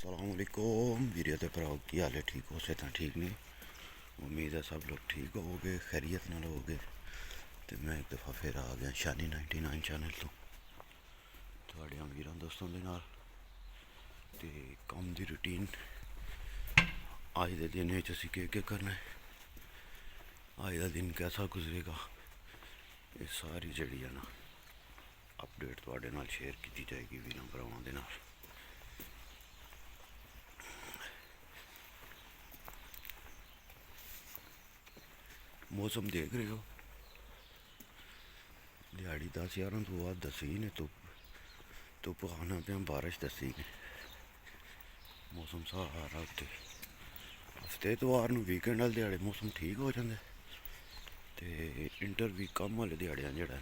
असलाकुम वीरे ते भराओ की हाल है। ठीक हो से ठीक नहीं। उम्मीद है सब लोग ठीक होगे, खैरियत नाल होगे। तो मैं एक दफ़ा फिर आ गया शानी 99 चैनल तो थोड़े अमीर दोस्तों के नाल ते काम की रूटीन अज के दिन असी के करना है, अज का दिन कैसा गुजरेगा, ये सारी जी है ना अपडेट थोड़े नाल शेयर की जाएगी वीरों भरावां दे नाल। मौसम देख रहे हो, दिहाड़ी 10-11 तो बाद दसी ने धुप आना पे बारिश दसी ने। मौसम सारा उत्ते हफ्ते इतवार वीकेंड वाले दिहाड़े मौसम ठीक हो जाता है, तो इंटर वीक कम वाले दिहाड़ियां जेह्ड़ा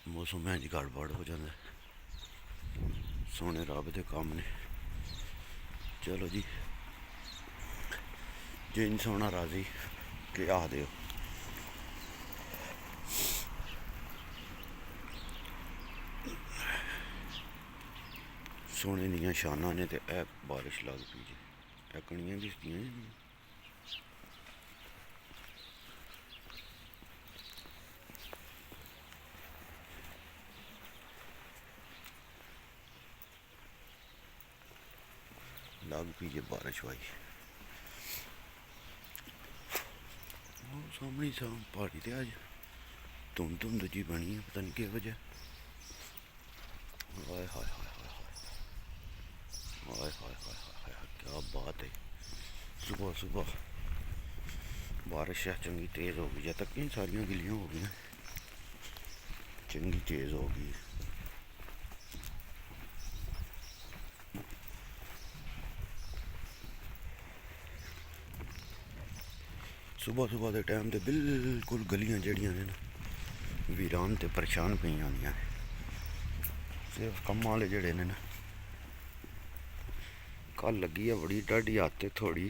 मौसम है जी गड़बड़ हो जाता है। सोने रब के कम ने। चलो जी, जिन सोना राजी के आखदे हो। सोने दियां शानां ने ते ऐ बारिश लग पी जी, ऐ कणियां दिसदियां जी। लग पी जे बारिश भाई। सामने पहाड़ी ते अज धुंध जी बनी है, पता नहीं केह् वजह। हाय हाय हाय हाय हाय हाय हाय हाय, क्या बात है। सुबह सुबह बारिश है चंगी तेज़ हो गई है, तक सारियां गिलियां हो गई, चंगी तेज़ हो गई। सुबह सुबह के टाइम तो बिल्कुल गलियां जड़ियां ने वीरान ते परेशान पई आंदियां ने। सिर्फ कम्म वाले जड़े ने ना कल लगी है बड़ी डाढ़ी हत्थ थोड़ी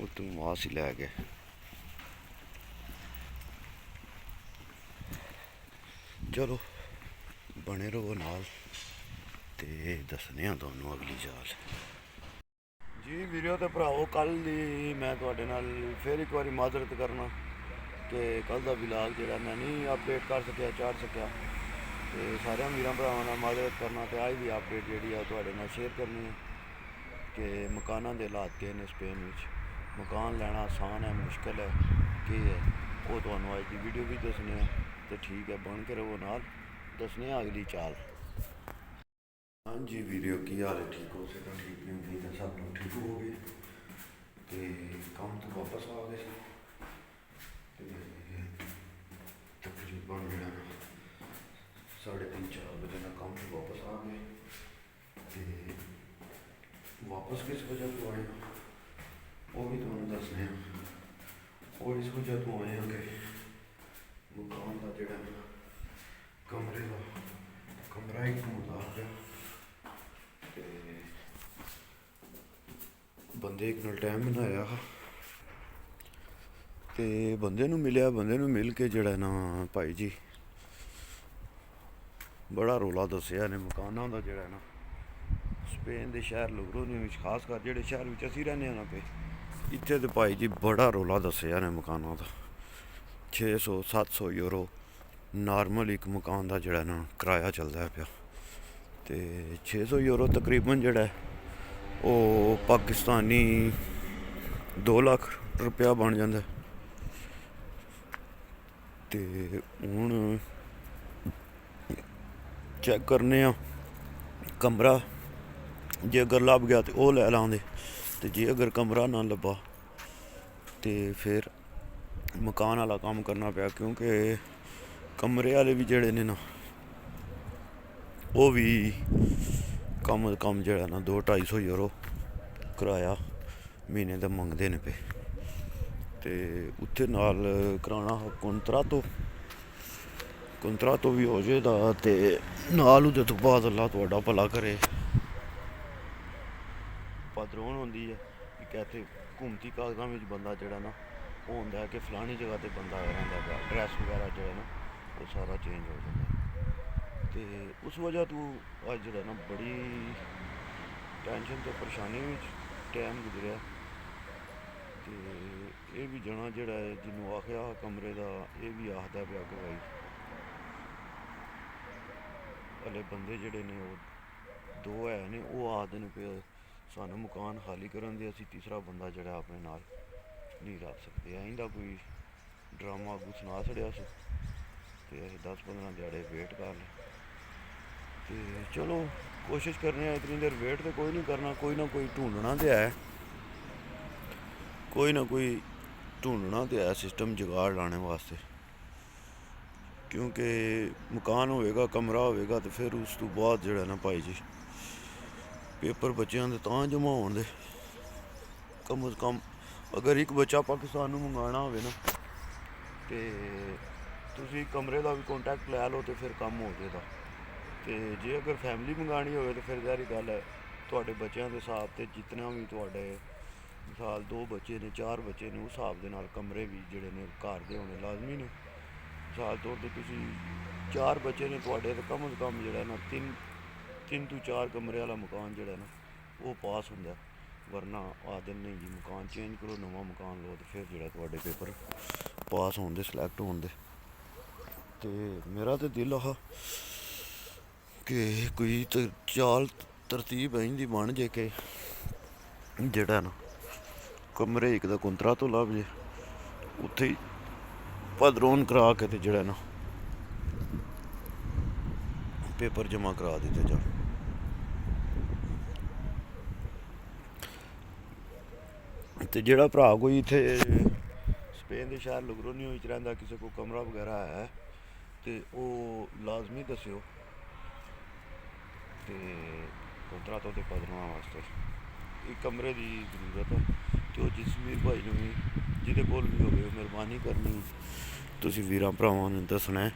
उतों मास ही लै गए। चलो बने रहो नाल ते दसने आं तुहानूं अगली चाल जी। वीडियो तो भराओ कल दी मैं तुहाडे नाल फिर एक बारी माजरत करना कि कल का विलाग जो मैं नहीं अपडेट कर सकिया चाढ़ सकिया, तो सारे वीरां भरावां नाल माजरत करना। तो अज की अपडेट जी तुहाडे नाल शेयर करनी है कि मकानां दे हालात के ने स्पेन विच। मकान लैना आसान है मुश्किल है कि है वो तुहानूं अज की वीडियो भी दसने हैं। तो ठीक है बन के रहो नाल, दसने अगली चाल। हाँ जी वीडियो की हाल है, ठीक हो से ठीक नहीं होगी तो सब लोग ठीक हो गए। तो काम तो वापस आ गए तकरीबन जो 3:30-4 बजे ना काम तो वापस आ गए। तो वापस किस वजह तो आए वो भी तुहानूं दसने हैं। और इस वजह तो आए हैं कि मकान का जोड़ा कमरे का कमरा एक होंदा गया, बंदे एक नाल टाइम बनाया हा तो बंदे नूं मिलिया। बंदे नूं मिल के जोड़ा ना भाई जी बड़ा रौला दसिया ने मकानां दा जोड़ा ना स्पेन के शहर लोगरोनी में खासकर जोड़े शहर में असी रैह्ने ना पे इत्थे तो भाई जी बड़ा रौला दसिया ने मकानां दा। 600-700 यूरो नॉर्मल एक मकान का जोड़ा ना किराया चलता पिया। तो 600 यूरो तकरीबन जोड़ा वो पाकिस्तानी 2 लाख रुपया बन जाता है। तो हुण चैक करने कमरा जे अगर लभ गया तो वह लै लांदे, तो जे अगर कमरा ना लब्भा तो फिर मकान वाला काम करना पिया, क्योंकि कमरे वाले भी जोड़े ने ना वो भी कम अज कम जोड़ा ना 200-250 यूरो किराया महीने का मंगते ने पे। तो उत्थे नाल कराना कुंतरा तो भी हो जाएगा। तो नाल उहदे तो बाद अल्लाह तुहाडा भला करे। पदरौन होंदी है कि इत्थे हुकूमती कागजां में बंदा जोड़ा ना वो होंदा है कि फलानी जगह पर बंदा रहिंदा पिया, एड्रैस वगैरह जो है ना वो सारा चेंज हो जाता है। तो उस वजह तो अज जो ना बड़ी ਟੈਨਸ਼ਨ ਤੇ ਪਰੇਸ਼ਾਨੀ ਵਿੱਚ ਟਾਈਮ ਗੁਜ਼ਰਿਆ। ਤੇ ਇਹ ਵੀ ਜਣਾ ਜਿਹੜਾ ਹੈ ਜਿਹਨੂੰ ਆਖਿਆ ਕਮਰੇ ਦਾ, ਇਹ ਵੀ ਆਖਦਾ ਪਿਆ ਕਿ ਭਾਈ ਹਲੇ ਬੰਦੇ ਜਿਹੜੇ ਨੇ ਉਹ ਦੋ ਹੈ ਨੇ, ਉਹ ਆਖਦੇ ਨੇ ਕਿ ਸਾਨੂੰ ਮਕਾਨ ਖਾਲੀ ਕਰਨ ਦੇ, ਅਸੀਂ ਤੀਸਰਾ ਬੰਦਾ ਜਿਹੜਾ ਆਪਣੇ ਨਾਲ ਨਹੀਂ ਰੱਖ ਸਕਦੇ। ਇਹਦਾ ਕੋਈ ਡਰਾਮਾ ਅੱਗੂ ਸੁਣਾ ਛੜਿਆ ਸੀ ਤੇ ਅਸੀਂ 10-15 ਦਿਹਾੜੇ ਵੇਟ ਕਰ ਲਏ। ਤੇ ਚਲੋ ਕੋਸ਼ਿਸ਼ ਕਰਨੇ ਆ, ਇਤਨੀ ਦੇਰ ਵੇਟ ਤੇ ਕੋਈ ਨਹੀਂ ਕਰਨਾ, ਕੋਈ ਨਾ ਕੋਈ ਢੂੰਡਣਾ ਤੇ ਹੈ, ਕੋਈ ਨਾ ਕੋਈ ਢੂੰਡਣਾ ਤੇ ਹੈ ਸਿਸਟਮ ਜੁਗਾੜ ਲਾਣੇ ਵਾਸਤੇ। ਕਿਉਂਕਿ ਮਕਾਨ ਹੋਵੇਗਾ, ਕਮਰਾ ਹੋਵੇਗਾ, ਤੇ ਫਿਰ ਉਸ ਤੋਂ ਬਾਅਦ ਜਿਹੜਾ ਨਾ ਭਾਈ ਜੀ ਪੇਪਰ ਬੱਚਿਆਂ ਦੇ ਤਾਂ ਜਮ੍ਹਾਂ ਹੋਣ ਦੇ। ਕਮ ਅਜ਼ ਕਮ ਅਗਰ ਇੱਕ ਬੱਚਾ ਪਾਕਿਸਤਾਨ ਨੂੰ ਮੰਗਵਾਉਣਾ ਹੋਵੇ ਨਾ, ਤੇ ਤੁਸੀਂ ਕਮਰੇ ਦਾ ਵੀ ਕੰਟੈਕਟ ਲੈ ਲਓ ਤੇ ਫਿਰ ਕੰਮ ਹੋ ਜਾਏਗਾ। ਤੇ ਜੇ ਅਗਰ ਫੈਮਿਲੀ ਮੰਗਵਾਉਣੀ ਹੋਵੇ ਤਾਂ ਫਿਰ ਜ਼ਾਹਰੀ ਗੱਲ ਹੈ ਤੁਹਾਡੇ ਬੱਚਿਆਂ ਦੇ ਹਿਸਾਬ ਤੇ, ਜਿਤਨਾ ਵੀ ਤੁਹਾਡੇ ਮਿਸਾਲ 2 ਬੱਚੇ ਨੇ 4 ਬੱਚੇ ਨੇ, ਉਸ ਹਿਸਾਬ ਦੇ ਨਾਲ ਕਮਰੇ ਵੀ ਜਿਹੜੇ ਨੇ ਘਰ ਦੇ ਹੋਣੇ ਲਾਜ਼ਮੀ ਨੇ। ਮਿਸਾਲ ਤੌਰ 'ਤੇ ਤੁਸੀਂ 4 ਬੱਚੇ ਨੇ ਤੁਹਾਡੇ, ਤਾਂ ਕਮ ਅਜ਼ ਕਮ ਜਿਹੜਾ ਨਾ 3 ਤੋਂ 4 ਕਮਰੇ ਵਾਲਾ ਮਕਾਨ ਜਿਹੜਾ ਨਾ ਉਹ ਪਾਸ ਹੁੰਦਾ। ਵਰਨਾ ਆਦਤ ਨਹੀਂ ਜੀ ਮਕਾਨ ਚੇਂਜ ਕਰੋ, ਨਵਾਂ ਮਕਾਨ ਲਓ, ਤੇ ਫਿਰ ਜਿਹੜਾ ਤੁਹਾਡੇ ਪੇਪਰ ਪਾਸ ਹੋਣ ਦੇ, ਸਿਲੈਕਟ ਹੋਣ ਦੇ। ਤੇ ਮੇਰਾ ਤਾਂ ਦਿਲ ਆਹ ਕਿ ਕੋਈ ਚਾਲ ਤਰਤੀਬ ਇੰਝ ਬਣ ਜੇ ਕਿ ਜਿਹੜਾ ਨਾ ਕਮਰੇ ਇੱਕ ਦਾ ਕੁੰਤਰਾ ਤੋਂ ਲੱਭ ਜੇ, ਉੱਥੇ ਹੀ ਭਦਰੋਨ ਕਰਾ ਕੇ ਤੇ ਜਿਹੜਾ ਨਾ ਪੇਪਰ ਜਮ੍ਹਾਂ ਕਰਾ ਦਿੱਤੇ ਜਾਣ। ਤੇ ਜਿਹੜਾ ਭਰਾ ਕੋਈ ਇੱਥੇ ਸਪੇਨ ਦੇ ਸ਼ਹਿਰ ਲੁਗਰੋਨੀਓ ਵਿੱਚ ਰਹਿੰਦਾ, ਕਿਸੇ ਕੋਲ ਕਮਰਾ ਵਗੈਰਾ ਹੈ ਤੇ ਉਹ ਲਾਜ਼ਮੀ ਦੱਸਿਓ ਤੇ ਕੁੰਤਰਾ ਤੋਂ ਤੇ ਭਦਰੋਂ ਵਾਸਤੇ ਇੱਕ ਕਮਰੇ ਦੀ ਜ਼ਰੂਰਤ ਹੈ। ਤੇ ਉਹ ਜਸਵੀਰ ਭਾਈ ਨੂੰ ਵੀ ਜਿਹਦੇ ਕੋਲ ਵੀ ਹੋਵੇ ਮਿਹਰਬਾਨੀ ਕਰਨੀ, ਤੁਸੀਂ ਵੀਰਾਂ ਭਰਾਵਾਂ ਨੂੰ ਦੱਸਣਾ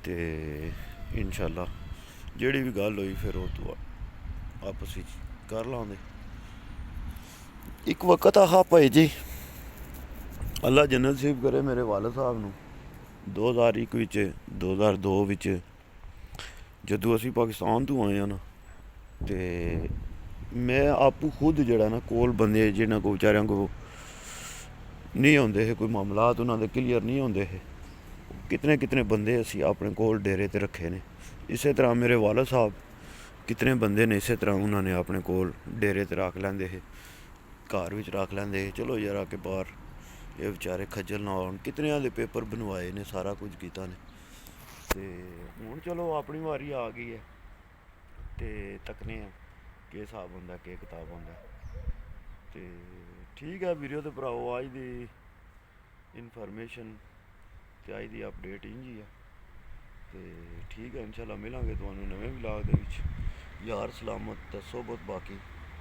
ਤੇ ਇਨਸ਼ਾਅੱਲਾ ਜਿਹੜੀ ਵੀ ਗੱਲ ਹੋਈ ਫਿਰ ਉਹ ਤੋਂ ਆਪਸ ਵਿੱਚ ਕਰ ਲਾਂਗੇ। ਇੱਕ ਵਕਤ ਆਹ ਭਾਈ ਜੀ ਅੱਲਾ ਜੰਨਤ ਨਸੀਬ ਕਰੇ ਮੇਰੇ ਵਾਲਦ ਸਾਹਿਬ ਨੂੰ 2001 ਵਿੱਚ 2002 ਵਿੱਚ ਜਦੋਂ ਅਸੀਂ ਪਾਕਿਸਤਾਨ ਤੋਂ ਆਏ ਹਾਂ ਨਾ, ਤੇ ਮੈਂ ਆਪੂ ਖੁਦ ਜਿਹੜਾ ਨਾ ਕੋਲ ਬੰਦੇ ਜਿਹਨਾਂ ਕੋਲ ਵਿਚਾਰਿਆਂ ਕੋਲ ਨਹੀਂ ਹੁੰਦੇ ਹੈ, ਕੋਈ ਮਾਮਲਾਤ ਉਹਨਾਂ ਦੇ ਕਲੀਅਰ ਨਹੀਂ ਹੁੰਦੇ ਹੈ, ਕਿਤਨੇ ਬੰਦੇ ਅਸੀਂ ਆਪਣੇ ਕੋਲ ਡੇਰੇ 'ਤੇ ਰੱਖੇ ਨੇ। ਇਸੇ ਤਰ੍ਹਾਂ ਮੇਰੇ ਵਾਲਦ ਸਾਹਿਬ ਕਿਤਨੇ ਬੰਦੇ ਨੇ ਇਸੇ ਤਰ੍ਹਾਂ ਉਹਨਾਂ ਨੇ ਆਪਣੇ ਕੋਲ ਡੇਰੇ 'ਤੇ ਰੱਖ ਲੈਂਦੇ ਹੈ, ਘਰ ਵਿੱਚ ਰੱਖ ਲੈਂਦੇ ਹੈ। ਚਲੋ ਯਾਰ ਆ ਕੇ ਬਾਹਰ ਇਹ ਵਿਚਾਰੇ ਖੱਜਲ ਨਾ ਹੋਣ, ਕਿਤਨਿਆਂ ਦੇ ਪੇਪਰ ਬਣਵਾਏ ਨੇ, ਸਾਰਾ ਕੁਝ ਕੀਤਾ ਨੇ। ਤੇ ਹੁਣ ਚਲੋ ਆਪਣੀ ਵਾਰੀ ਆ ਗਈ ਹੈ ਤੇ ਤੱਕਨੇ ਆ ਕੀ ਹਿਸਾਬ ਹੁੰਦਾ, ਕੀ ਕਿਤਾਬ ਹੁੰਦਾ। ਤੇ ਠੀਕ ਹੈ ਵੀਡੀਓ ਤੇ ਭਰਾਓ, ਅੱਜ ਦੀ ਇਨਫੋਰਮੇਸ਼ਨ ਤੇ ਅੱਜ ਦੀ ਅਪਡੇਟ ਇੰਝ ਹੀ ਆ। ਤੇ ਠੀਕ ਹੈ, ਇਨਸ਼ਾਅੱਲਾ ਮਿਲਾਂਗੇ ਤੁਹਾਨੂੰ ਨਵੇਂ ਵਲੌਗ ਦੇ ਵਿੱਚ। ਯਾਰ ਸਲਾਮਤ ਤੇ ਸੋਬਤ ਬਾਕੀ।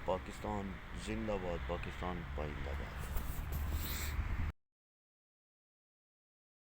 ਪਾਕਿਸਤਾਨ ਜ਼ਿੰਦਾਬਾਦ, ਪਾਕਿਸਤਾਨ ਪਾਇੰਦਾਬਾਦ।